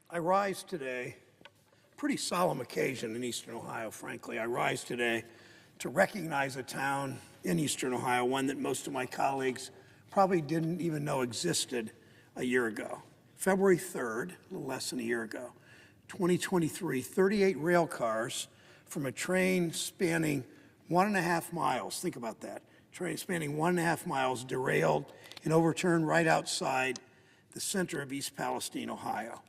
I rise today, pretty solemn occasion in Eastern Ohio, frankly. I rise today to recognize a town in Eastern Ohio, one that most of my colleagues probably didn't even know existed a year ago. February 3rd, a little less than a year ago, 2023, 38 rail cars from a train spanning 1.5 miles, think about that, train spanning 1.5 miles derailed and overturned right outside the center of East Palestine, Ohio.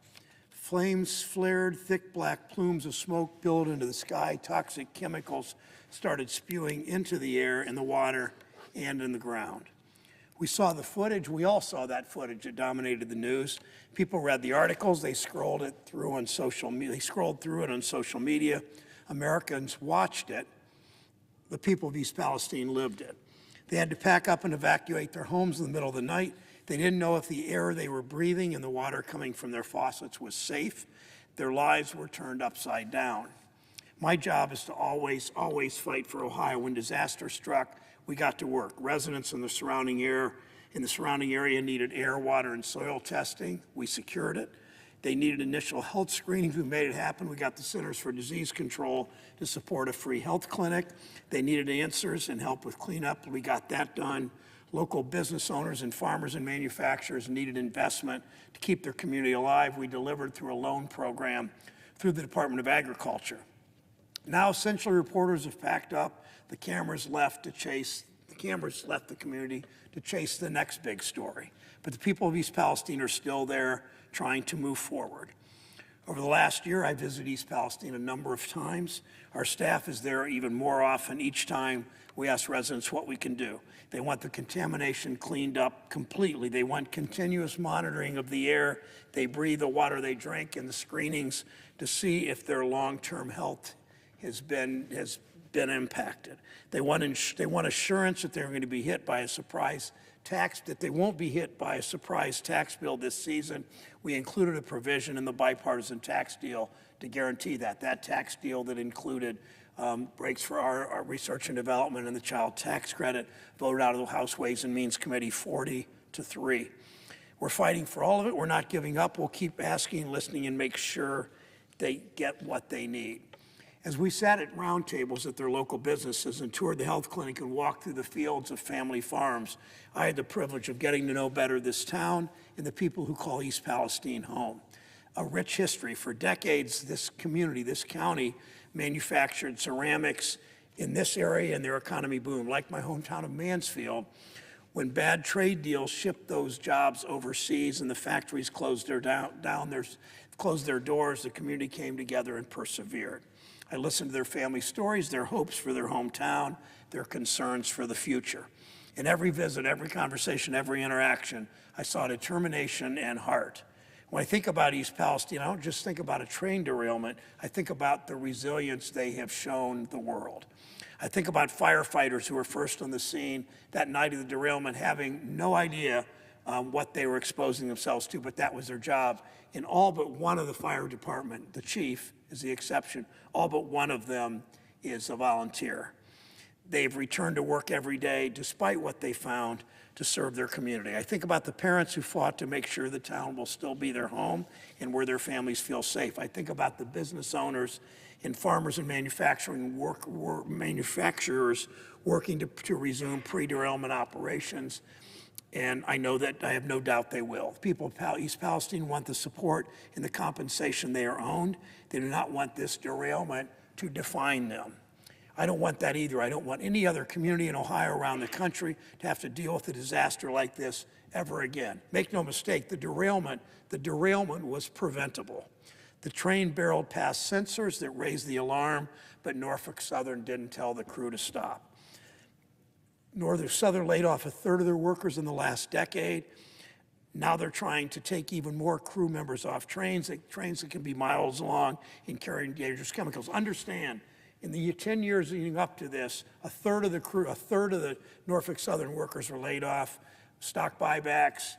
Flames flared, thick black plumes of smoke billowed into the sky. Toxic chemicals started spewing into the air, in the water, and in the ground. We saw the footage. We all saw that footage. It dominated the news. People read the articles. They scrolled through it on social media. Americans watched it. The people of East Palestine lived it. They had to pack up and evacuate their homes in the middle of the night. They didn't know if the air they were breathing and the water coming from their faucets was safe. Their lives were turned upside down. My job is to always fight for Ohio. When disaster struck, we got to work. Residents in the surrounding area needed air, water, and soil testing. We secured it. They needed initial health screenings. We made it happen. We got the Centers for Disease Control to support a free health clinic. They needed answers and help with cleanup. We got that done. Local business owners and farmers and manufacturers needed investment to keep their community alive. We delivered through a loan program through the Department of Agriculture. Now, essentially, reporters have packed up. The cameras left the community to chase the next big story. But the people of East Palestine are still there trying to move forward. Over the last year, I visited East Palestine a number of times. Our staff is there even more often. Each time we ask residents what we can do. They want the contamination cleaned up completely. They want continuous monitoring of the air they breathe, the water they drink, and the screenings to see if their long-term health has been impacted. They want assurance that they're going to be hit by a surprise tax, that they won't be hit by a surprise tax bill this season. We included a provision in the bipartisan tax deal to guarantee that. That tax deal that included breaks for our research and development and the child tax credit voted out of the House Ways and Means Committee 40-3. We're fighting for all of it. We're not giving up. We'll keep asking, listening, and make sure they get what they need. As we sat at round tables at their local businesses and toured the health clinic and walked through the fields of family farms, I had the privilege of getting to know better this town and the people who call East Palestine home. A rich history. For decades, this community, this county, manufactured ceramics in this area and their economy boomed. Like my hometown of Mansfield, when bad trade deals shipped those jobs overseas and the factories closed their doors, the community came together and persevered. I listened to their family stories, their hopes for their hometown, their concerns for the future. In every visit, every conversation, every interaction, I saw determination and heart. When I think about East Palestine, I don't just think about a train derailment. I think about the resilience they have shown the world. I think about firefighters who were first on the scene that night of the derailment, having no idea what they were exposing themselves to, but that was their job. In all but one of the fire department, the chief is the exception, all but one of them is a volunteer. They've returned to work every day, despite what they found, to serve their community. I think about the parents who fought to make sure the town will still be their home and where their families feel safe. I think about the business owners and farmers and manufacturers working to resume pre-derailment operations. And I know that I have no doubt they will. People of East Palestine want the support and the compensation they are owed. They do not want this derailment to define them. I don't want that either. I don't want any other community in Ohio around the country to have to deal with a disaster like this ever again. Make no mistake, the derailment was preventable. The train barreled past sensors that raised the alarm, but Norfolk Southern didn't tell the crew to stop. Norfolk Southern laid off a third of their workers in the last decade. Now they're trying to take even more crew members off trains that can be miles long and carrying dangerous chemicals. Understand, in the 10 years leading up to this, a third of the Norfolk Southern workers were laid off, stock buybacks,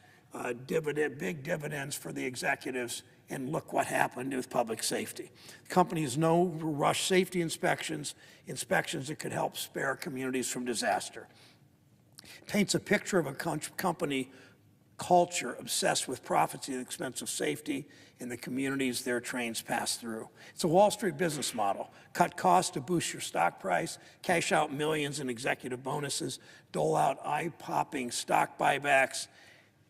big dividends for the executives, and look what happened with public safety. Companies no rush safety inspections that could help spare communities from disaster. Paints a picture of a company culture obsessed with profits at the expense of safety in the communities their trains pass through. It's a Wall Street business model. Cut costs to boost your stock price, cash out millions in executive bonuses, dole out eye-popping stock buybacks.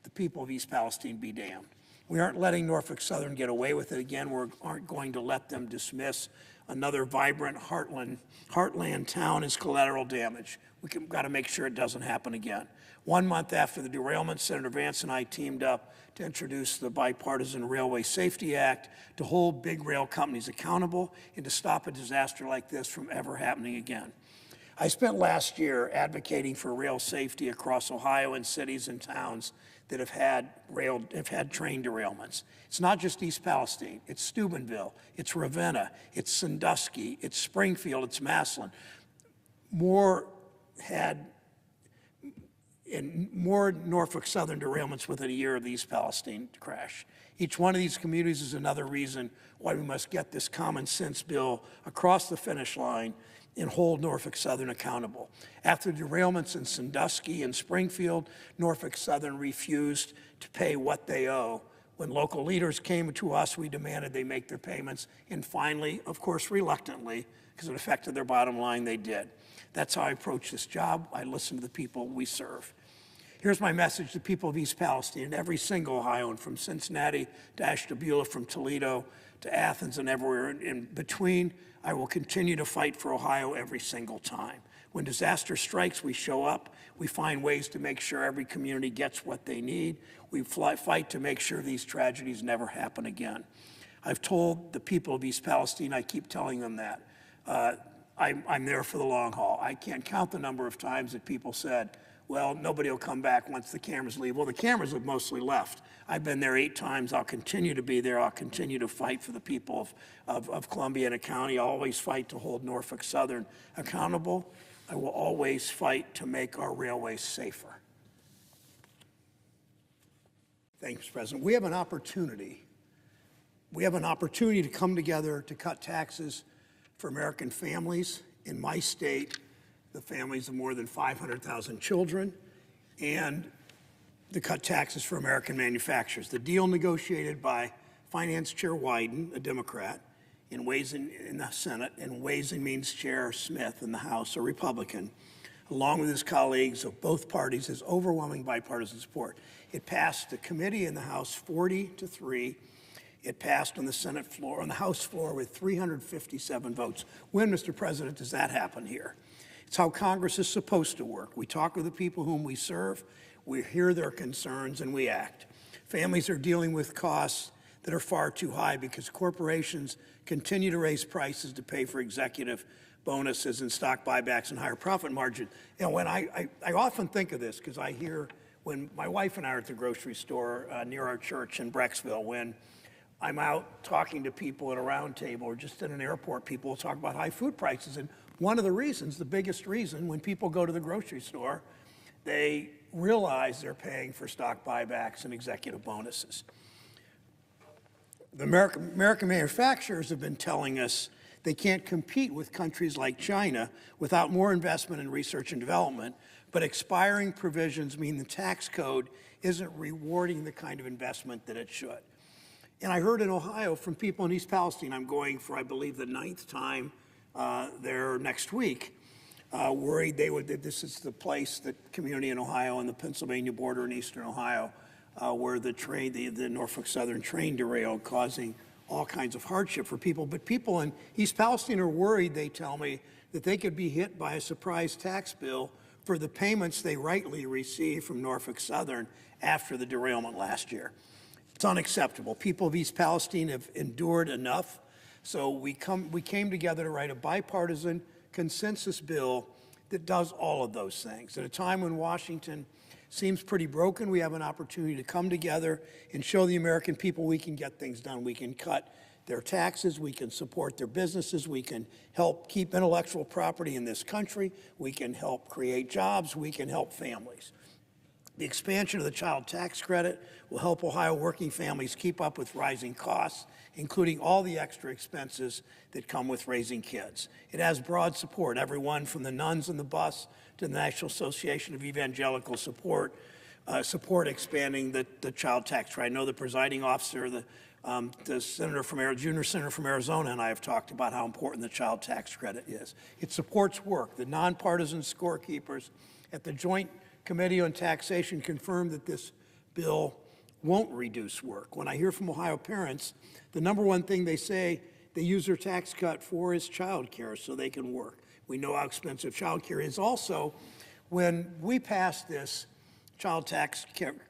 The people of East Palestine be damned. We aren't letting Norfolk Southern get away with it again. We aren't going to let them dismiss another vibrant heartland town as collateral damage. We've got to make sure it doesn't happen again. 1 month after the derailment, Senator Vance and I teamed up to introduce the Bipartisan Railway Safety Act to hold big rail companies accountable and to stop a disaster like this from ever happening again. I spent last year advocating for rail safety across Ohio in cities and towns that have had train derailments. It's not just East Palestine. It's Steubenville, it's Ravenna, it's Sandusky, it's Springfield, it's Massillon. More Norfolk Southern derailments within a year of the East Palestine crash. Each one of these communities is another reason why we must get this common sense bill across the finish line and hold Norfolk Southern accountable. After derailments in Sandusky and Springfield, Norfolk Southern refused to pay what they owe. When local leaders came to us, we demanded they make their payments, and finally, of course, reluctantly, because it affected their bottom line, they did. That's how I approach this job. I listen to the people we serve. Here's my message to the people of East Palestine and every single Ohioan, from Cincinnati to Ashtabula, from Toledo to Athens and everywhere in between. I will continue to fight for Ohio every single time. When disaster strikes, we show up. We find ways to make sure every community gets what they need. We fight to make sure these tragedies never happen again. I've told the people of East Palestine, I keep telling them that. I'm there for the long haul. I can't count the number of times that people said, well, nobody will come back once the cameras leave. Well, the cameras have mostly left. I've been there 8 times. I'll continue to be there. I'll continue to fight for the people of Columbiana County. I'll always fight to hold Norfolk Southern accountable. I will always fight to make our railways safer. Thanks, Mr. President. We have an opportunity. We have an opportunity to come together to cut taxes for American families. In my state, the families of more than 500,000 children, and to cut taxes for American manufacturers. The deal negotiated by Finance Chair Wyden, a Democrat, in the Senate, and Ways and Means Chair Smith in the House, a Republican, along with his colleagues of both parties, has overwhelming bipartisan support. It passed the committee in the House 40-3. It passed on the Senate floor, on the House floor, with 357 votes. When, Mr. President, does that happen here? It's how Congress is supposed to work. We talk with the people whom we serve, we hear their concerns, and we act. Families are dealing with costs that are far too high because corporations continue to raise prices to pay for executive bonuses and stock buybacks and higher profit margin. You know, when I often think of this, because I hear when my wife and I are at the grocery store near our church in Brecksville, when I'm out talking to people at a round table or just at an airport, people will talk about high food prices. And one of the reasons, the biggest reason, when people go to the grocery store, they realize they're paying for stock buybacks and executive bonuses. The American manufacturers have been telling us they can't compete with countries like China without more investment in research and development, but expiring provisions mean the tax code isn't rewarding the kind of investment that it should. And I heard in Ohio from people in East Palestine, I'm going for, I believe, the 9th time there next week, worried that this is the place, the community in Ohio and the Pennsylvania border in eastern Ohio, where the Norfolk Southern train derailed, causing all kinds of hardship for people. But people in East Palestine are worried, they tell me, that they could be hit by a surprise tax bill for the payments they rightly received from Norfolk Southern after the derailment last year. It's unacceptable. People of East Palestine have endured enough. So we came together to write a bipartisan consensus bill that does all of those things. At a time when Washington seems pretty broken, we have an opportunity to come together and show the American people we can get things done. We can cut their taxes, we can support their businesses, we can help keep intellectual property in this country, we can help create jobs, we can help families. The expansion of the child tax credit will help Ohio working families keep up with rising costs, including all the extra expenses that come with raising kids. It has broad support, everyone from the nuns on the bus to the National Association of Evangelical Support support expanding the child tax credit. I know the presiding officer, the junior senator from Arizona, and I have talked about how important the child tax credit is. It supports work. The nonpartisan scorekeepers at the Joint Committee on Taxation confirmed that this bill won't reduce work. When I hear from Ohio parents, the number one thing they say they use their tax cut for is child care so they can work. We know how expensive child care is. Also, when we passed this child tax credit,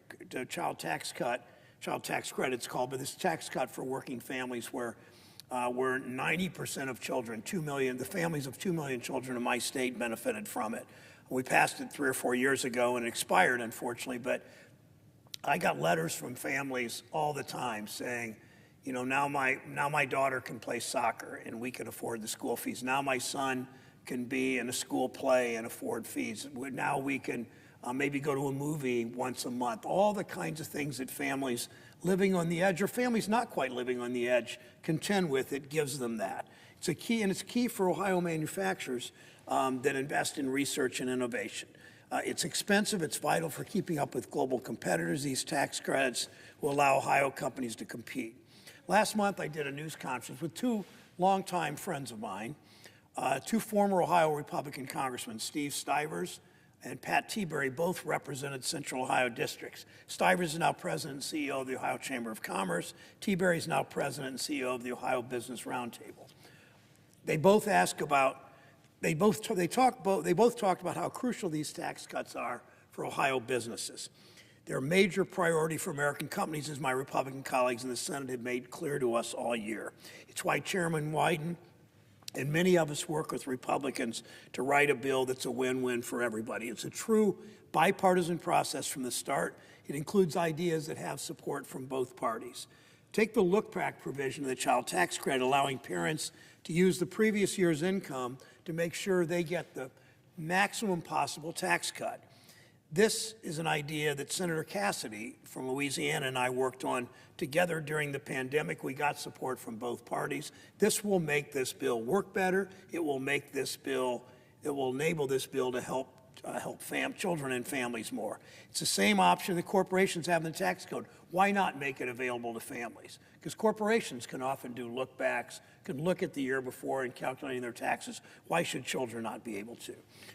it's called, but this tax cut for working families where 90% of children, 2 million, the families of 2 million children in my state benefited from it. We passed it 3 or 4 years ago and it expired, unfortunately, but I got letters from families all the time saying, you know, now my daughter can play soccer and we can afford the school fees. Now my son can be in a school play and afford fees. Now we can maybe go to a movie once a month. All the kinds of things that families living on the edge or families not quite living on the edge contend with, it gives them that. It's a key, and it's key for Ohio manufacturers that invest in research and innovation. It's expensive, it's vital for keeping up with global competitors. These tax credits will allow Ohio companies to compete. Last month I did a news conference with two longtime friends of mine, two former Ohio Republican congressmen, Steve Stivers and Pat Tiberi, both represented Central Ohio districts. Stivers is now president and CEO of the Ohio Chamber of Commerce. Tiberi is now president and CEO of the Ohio Business Roundtable. They both talked about how crucial these tax cuts are for Ohio businesses. They're a major priority for American companies, as my Republican colleagues in the Senate have made clear to us all year. It's why Chairman Wyden and many of us work with Republicans to write a bill that's a win-win for everybody. It's a true bipartisan process from the start. It includes ideas that have support from both parties. Take the look-back provision of the child tax credit, allowing parents to use the previous year's income to make sure they get the maximum possible tax cut. This is an idea that Senator Cassidy from Louisiana and I worked on together during the pandemic. We got support from both parties. This will make this bill work better. It will make this bill, it will enable this bill to help children and families more. It's the same option that corporations have in the tax code. Why not make it available to families? Because corporations can often do look-backs, can look at the year before and calculating their taxes. Why should children not be able to?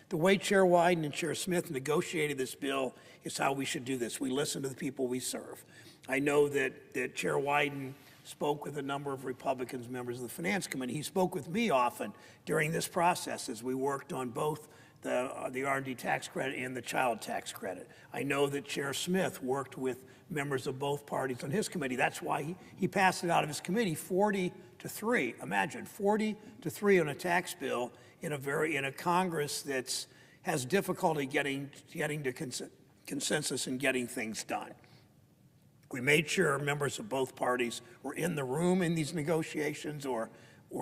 The way Chair Wyden and Chair Smith negotiated this bill is how we should do this. We listen to the people we serve. I know that Chair Wyden spoke with a number of Republicans, members of the Finance Committee. He spoke with me often during this process as we worked on both the R&D tax credit and the child tax credit. I know that Chair Smith worked with members of both parties on his committee. That's why he passed it out of his committee 40-3. Imagine 40-3 on a tax bill in a Congress that has difficulty getting to consensus and getting things done. We made sure members of both parties were in the room in these negotiations or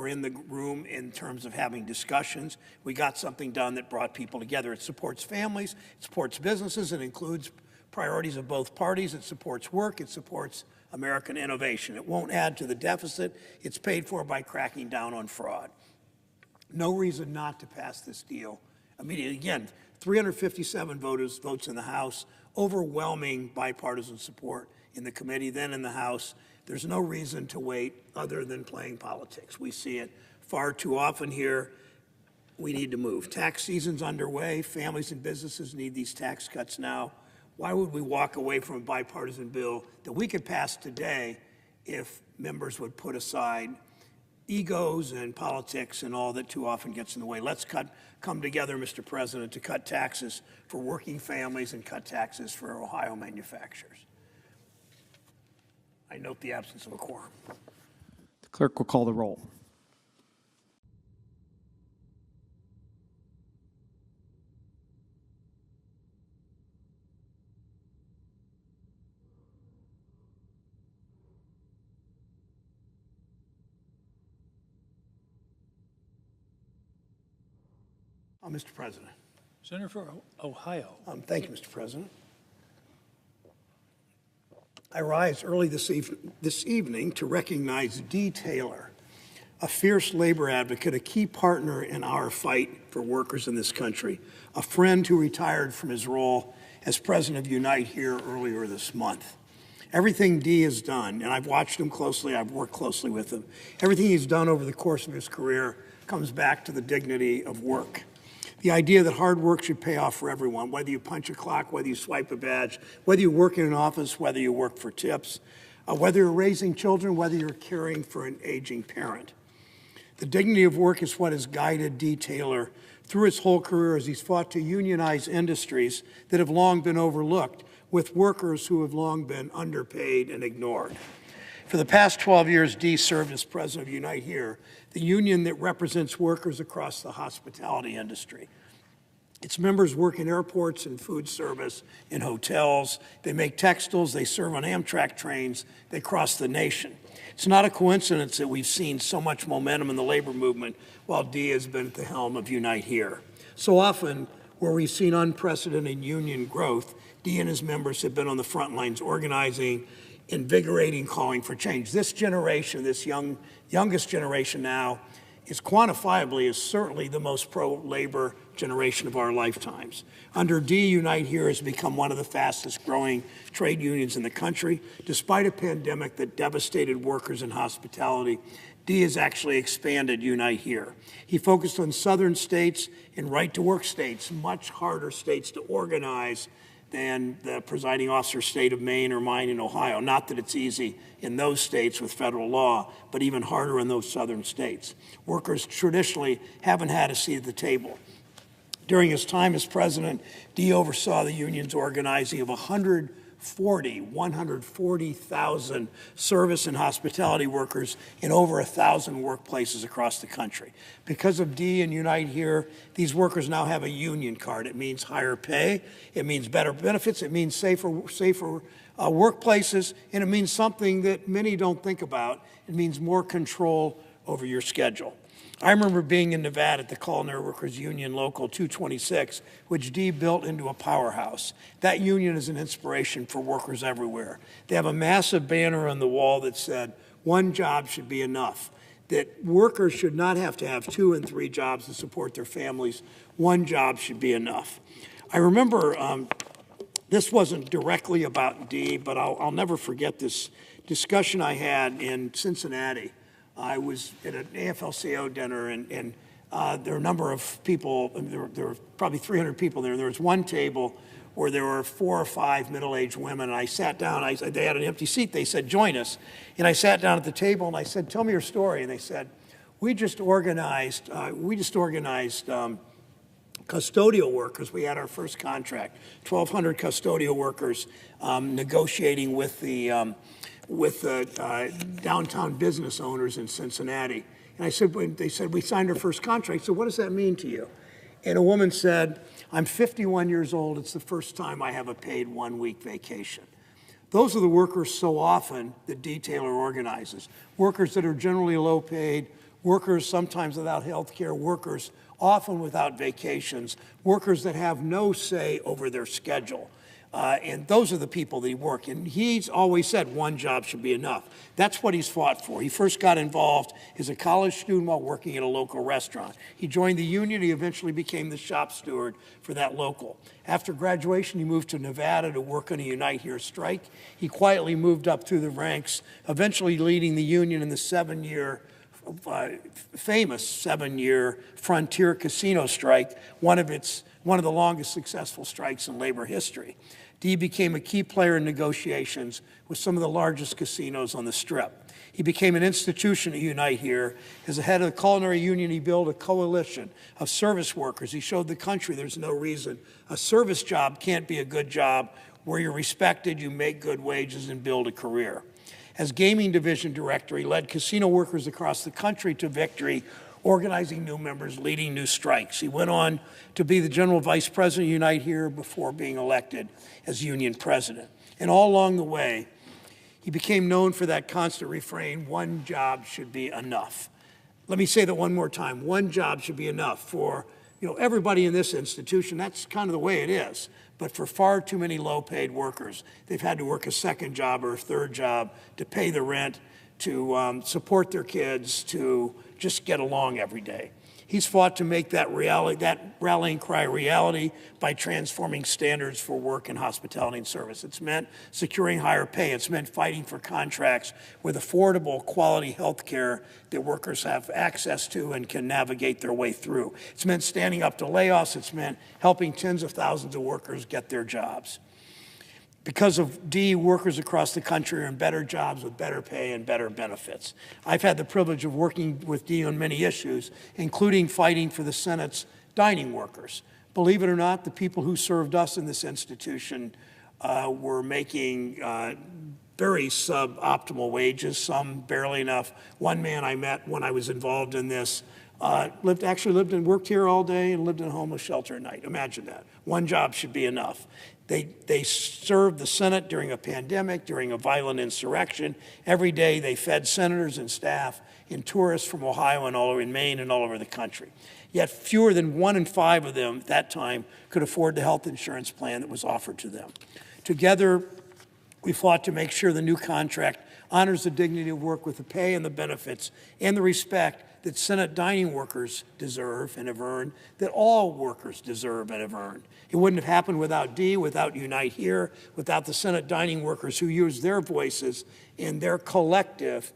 in the room in terms of having discussions. We got something done that brought people together. It supports families, it supports businesses, it includes priorities of both parties, it supports work, it supports American innovation. It won't add to the deficit. It's paid for by cracking down on fraud. No reason not to pass this deal immediately. Again, 357 votes in the House, overwhelming bipartisan support in the committee, then in the House. There's no reason to wait other than playing politics. We see it far too often here. We need to move. Tax season's underway. Families and businesses need these tax cuts now. Why would we walk away from a bipartisan bill that we could pass today if members would put aside egos and politics and all that too often gets in the way? Let's come together, Mr. President, to cut taxes for working families and cut taxes for Ohio manufacturers. I note the absence of a quorum. The clerk will call the roll. Mr. President. Senator for Ohio. Thank you, Mr. President. I rise early this evening to recognize Dee Taylor, a fierce labor advocate, a key partner in our fight for workers in this country, a friend who retired from his role as president of Unite Here earlier this month. Everything Dee has done, and I've watched him closely, I've worked closely with him, everything he's done over the course of his career comes back to the dignity of work. The idea that hard work should pay off for everyone, whether you punch a clock, whether you swipe a badge, whether you work in an office, whether you work for tips, whether you're raising children, whether you're caring for an aging parent. The dignity of work is what has guided Dee Taylor through his whole career as he's fought to unionize industries that have long been overlooked with workers who have long been underpaid and ignored. For the past 12 years, Dee served as president of Unite Here, the union that represents workers across the hospitality industry. Its members work in airports and food service, in hotels. They make textiles, they serve on Amtrak trains, they cross the nation. It's not a coincidence that we've seen so much momentum in the labor movement while Dee has been at the helm of Unite Here. So often, where we've seen unprecedented union growth, Dee and his members have been on the front lines organizing, invigorating, calling for change. This generation, this youngest generation now, is quantifiably is certainly the most pro-labor generation of our lifetimes. Under Dee, Unite Here has become one of the fastest growing trade unions in the country. Despite a pandemic that devastated workers in hospitality, Dee has actually expanded Unite Here. He focused on southern states and right-to-work states, much harder states to organize than the presiding officer state of Maine or mine in Ohio. Not that it's easy in those states with federal law, but even harder in those southern states. Workers traditionally haven't had a seat at the table. During his time as president, Dee oversaw the union's organizing of 140,000 service and hospitality workers in over 1,000 workplaces across the country. Because of Dee and Unite Here, these workers now have a union card. It means higher pay, it means better benefits, it means safer workplaces, and it means something that many don't think about. It means more control over your schedule. I remember being in Nevada at the Culinary Workers Union Local 226, which Dee built into a powerhouse. That union is an inspiration for workers everywhere. They have a massive banner on the wall that said, "One job should be enough," that workers should not have to have 2 and 3 jobs to support their families. One job should be enough. I remember this wasn't directly about Dee, but I'll never forget this discussion I had in Cincinnati. I was at an AFL-CIO dinner, and there were a number of people, there were probably 300 people there. There was one table where there were 4 or 5 middle-aged women, and I sat down. They had an empty seat. They said, "Join us." And I sat down at the table, and I said, "Tell me your story." And they said, we just organized custodial workers. We had our first contract, 1,200 custodial workers negotiating with the downtown business owners in Cincinnati. And they said, "We signed our first contract." So what does that mean to you? And a woman said, "I'm 51 years old. It's the first time I have a paid 1-week vacation." Those are the workers so often that Dee Taylor organizes. Workers that are generally low paid, workers sometimes without health care, workers often without vacations, workers that have no say over their schedule. And those are the people that he work. And he's always said one job should be enough. That's what he's fought for. He first got involved as a college student while working at a local restaurant. He joined the union. He eventually became the shop steward for that local. After graduation, he moved to Nevada to work on a Unite Here strike. He quietly moved up through the ranks, eventually leading the union in the famous 7-year Frontier Casino strike, one of the longest successful strikes in labor history. Dee became a key player in negotiations with some of the largest casinos on the Strip. He became an institution at Unite Here. As the head of the culinary union, he built a coalition of service workers. He showed the country there's no reason a service job can't be a good job where you're respected, you make good wages, and build a career. As gaming division director, he led casino workers across the country to victory, organizing new members, leading new strikes. He went on to be the general vice president of Unite Here before being elected as union president. And all along the way, he became known for that constant refrain, "One job should be enough." Let me say that one more time. One job should be enough for everybody in this institution. That's kind of the way it is. But for far too many low-paid workers, they've had to work a second job or a third job to pay the rent, to support their kids, to just get along every day. He's fought to make that rallying cry reality by transforming standards for work in hospitality and service. It's meant securing higher pay. It's meant fighting for contracts with affordable, quality health care that workers have access to and can navigate their way through. It's meant standing up to layoffs. It's meant helping tens of thousands of workers get their jobs. Because of D, workers across the country are in better jobs with better pay and better benefits. I've had the privilege of working with D on many issues, including fighting for the Senate's dining workers. Believe it or not, the people who served us in this institution were making very suboptimal wages, some barely enough. One man I met when I was involved in this worked here all day and lived in a homeless shelter at night. Imagine that. One job should be enough. They served the Senate during a pandemic, during a violent insurrection. Every day they fed senators and staff and tourists from Ohio and all over in Maine and all over the country. Yet fewer than 1 in 5 of them at that time could afford the health insurance plan that was offered to them. Together, we fought to make sure the new contract honors the dignity of work with the pay and the benefits and the respect that Senate dining workers deserve and have earned, that all workers deserve and have earned. It wouldn't have happened without D, without Unite Here, without the Senate dining workers who use their voices and their collective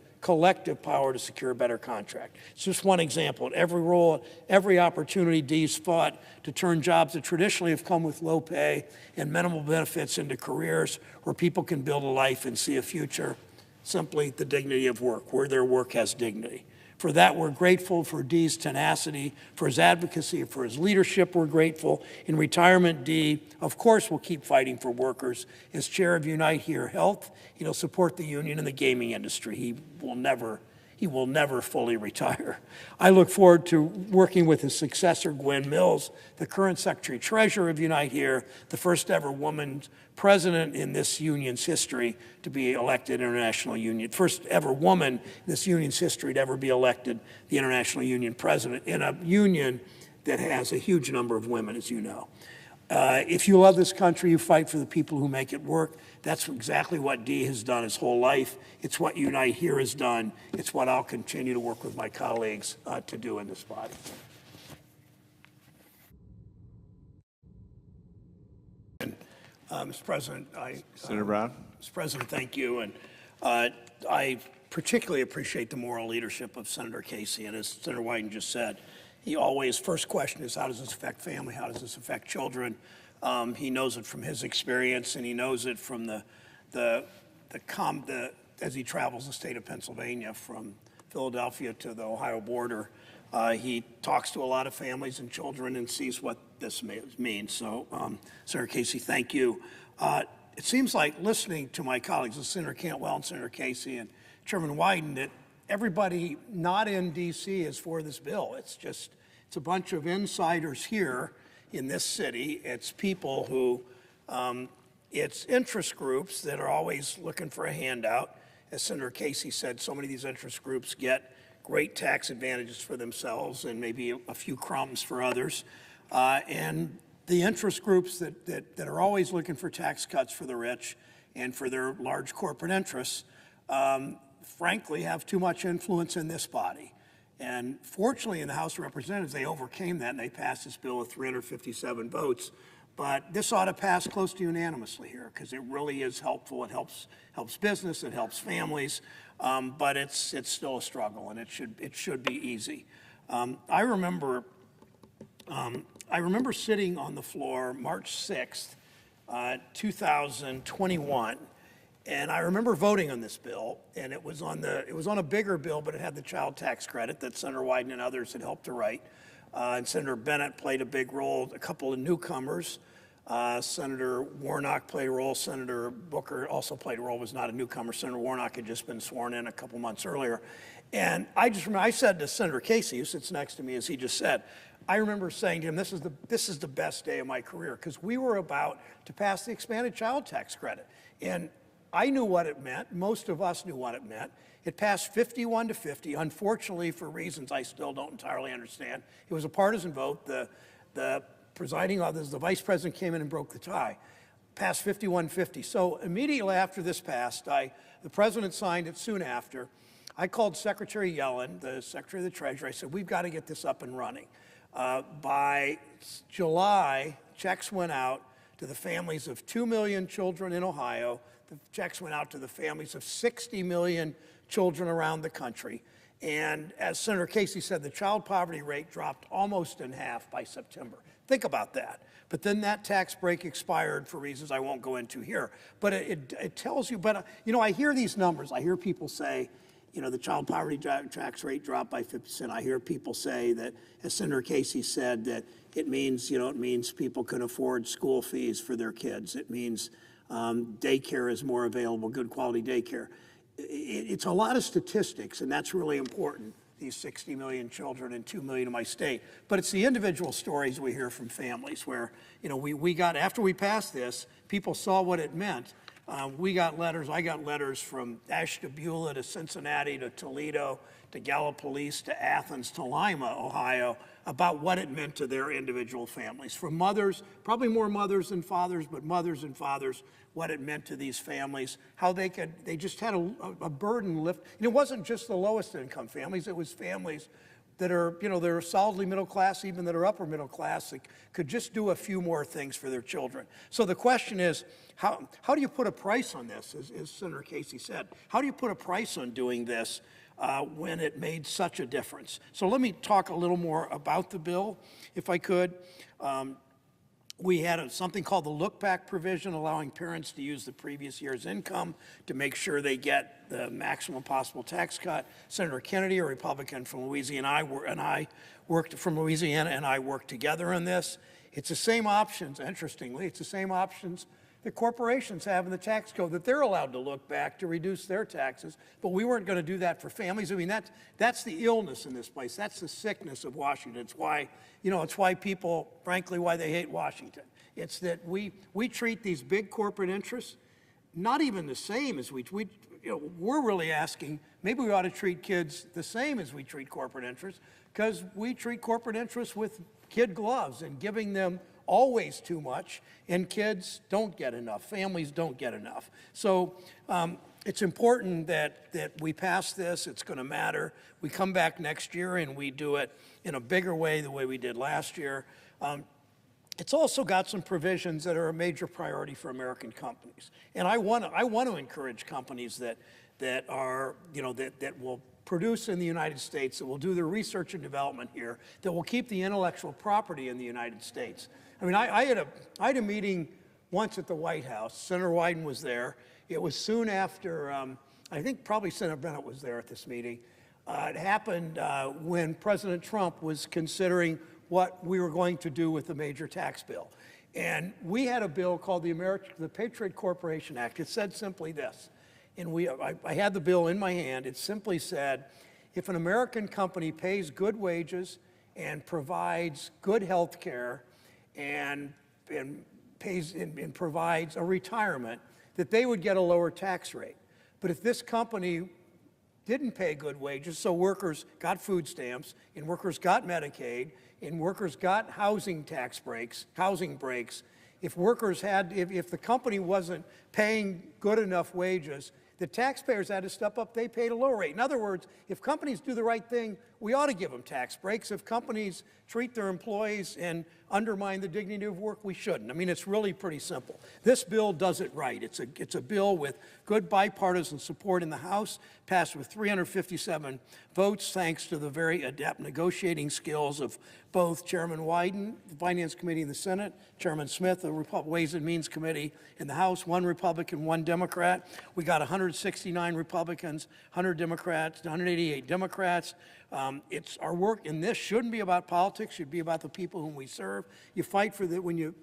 power to secure a better contract. It's just one example. At every role, every opportunity, D's fought to turn jobs that traditionally have come with low pay and minimal benefits into careers where people can build a life and see a future. Simply the dignity of work, where their work has dignity. For that, we're grateful for D's tenacity, for his advocacy, for his leadership, we're grateful. In retirement, D, of course, will keep fighting for workers. As chair of Unite Here Health, he'll support the union and the gaming industry. He will never fully retire. I look forward to working with his successor, Gwen Mills, the current Secretary Treasurer of Unite Here, the first ever woman president in this union's history to be elected international union, first ever woman in this union's history to ever be elected the international union president in a union that has a huge number of women, as you know. If you love this country, you fight for the people who make it work. That's exactly what D has done his whole life. It's what Unite Here has done. It's what I'll continue to work with my colleagues to do in this body. Mr. President, Senator Brown. Mr. President, thank you. And I particularly appreciate the moral leadership of Senator Casey. And as Senator Wyden just said, first question is, how does this affect family? How does this affect children? He knows it from his experience, and he knows it from as he travels the state of Pennsylvania from Philadelphia to the Ohio border. He talks to a lot of families and children and sees what this means. So, Senator Casey, thank you. It seems like listening to my colleagues, Senator Cantwell and Senator Casey and Chairman Wyden, that everybody not in D.C. is for this bill. It's a bunch of insiders here in this city. It's people who, it's interest groups that are always looking for a handout. As Senator Casey said, so many of these interest groups get great tax advantages for themselves and maybe a few crumbs for others. And the interest groups that are always looking for tax cuts for the rich and for their large corporate interests, frankly, have too much influence in this body. And fortunately, in the House of Representatives, they overcame that and they passed this bill with 357 votes. But this ought to pass close to unanimously here because it really is helpful. It helps business, it helps families, but it's still a struggle, and it should be easy. I remember sitting on the floor March 6th, 2021. And I remember voting on this bill, and it was on a bigger bill, but it had the child tax credit that Senator Wyden and others had helped to write. And Senator Bennett played a big role, a couple of newcomers. Senator Warnock played a role. Senator Booker also played a role, was not a newcomer. Senator Warnock had just been sworn in a couple months earlier. And I just remember, I said to Senator Casey, who sits next to me, as he just said, I remember saying to him, this is the best day of my career, because we were about to pass the expanded child tax credit. And I knew what it meant. Most of us knew what it meant. It passed 51-50. Unfortunately, for reasons I still don't entirely understand, it was a partisan vote. The presiding officer, the vice president, came in and broke the tie. Passed 51-50. So immediately after this passed, the president signed it soon after. I called Secretary Yellen, the Secretary of the Treasury. I said, we've got to get this up and running. By July, checks went out to the families of 2 million children in Ohio. The checks went out to the families of 60 million children around the country. And as Senator Casey said, the child poverty rate dropped almost in half by September. Think about that. But then that tax break expired for reasons I won't go into here. But it tells you, but I hear these numbers. I hear people say, the child poverty tax rate dropped by 50%. I hear people say that, as Senator Casey said, that it means people can afford school fees for their kids. It means daycare is more available, good quality daycare. It's a lot of statistics, and that's really important, these 60 million children and 2 million in my state. But it's the individual stories we hear from families where, we got, after we passed this, people saw what it meant. We got letters, I got letters from Ashtabula to Cincinnati to Toledo to Gallipolis to Athens to Lima, Ohio, about what it meant to their individual families. From mothers, probably more mothers than fathers, but mothers and fathers, what it meant to these families, how they just had a burden lift. And it wasn't just the lowest income families, it was families that are, they're solidly middle class, even that are upper middle class, that could just do a few more things for their children. So the question is, how do you put a price on this, as Senator Casey said? How do you put a price on doing this when it made such a difference? So let me talk a little more about the bill, if I could. We had something called the look-back provision, allowing parents to use the previous year's income to make sure they get the maximum possible tax cut. Senator Kennedy, a Republican from Louisiana, and I worked together on this. It's the same options, interestingly, it's the same options that corporations have in the tax code, that they're allowed to look back to reduce their taxes, but we weren't going to do that for families. I mean, that's the illness in this place. That's the sickness of Washington. It's why, it's why people, frankly, why they hate Washington. It's that we treat these big corporate interests not even the same as we're really asking, maybe we ought to treat kids the same as we treat corporate interests, because we treat corporate interests with kid gloves and giving them always too much, and kids don't get enough, families don't get enough. So it's important that we pass this. It's going to matter. We come back next year and we do it in a bigger way, the way we did last year. It's also got some provisions that are a major priority for American companies. And I want to encourage companies that will produce in the United States, that will do their research and development here, that will keep the intellectual property in the United States. I mean, I had a meeting once at the White House. Senator Wyden was there. It was soon after, I think probably Senator Bennett was there at this meeting. It happened when President Trump was considering what we were going to do with the major tax bill. And we had a bill called the Patriot Corporation Act. It said simply this, and I had the bill in my hand. It simply said, if an American company pays good wages and provides good health care and provides a retirement, that they would get a lower tax rate. But if this company didn't pay good wages, so workers got food stamps, and workers got Medicaid, and workers got housing breaks, if the company wasn't paying good enough wages, the taxpayers had to step up, they paid a lower rate. In other words, if companies do the right thing, we ought to give them tax breaks. If companies treat their employees and undermine the dignity of work, we shouldn't. I mean, it's really pretty simple. This bill does it right. It's a bill with good bipartisan support in the House, passed with 357 votes, thanks to the very adept negotiating skills of both Chairman Wyden, the Finance Committee in the Senate, Chairman Smith, the Ways and Means Committee in the House, one Republican, one Democrat. We got 169 Republicans, 100 Democrats, 188 Democrats. It's our work, and this shouldn't be about politics, should be about the people whom we serve. You fight for you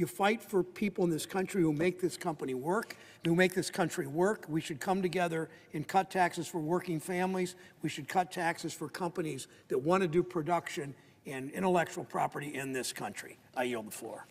fight for people in this country who make this country work. We should come together and cut taxes for working families. We should cut taxes for companies that want to do production and intellectual property in this country. I yield the floor.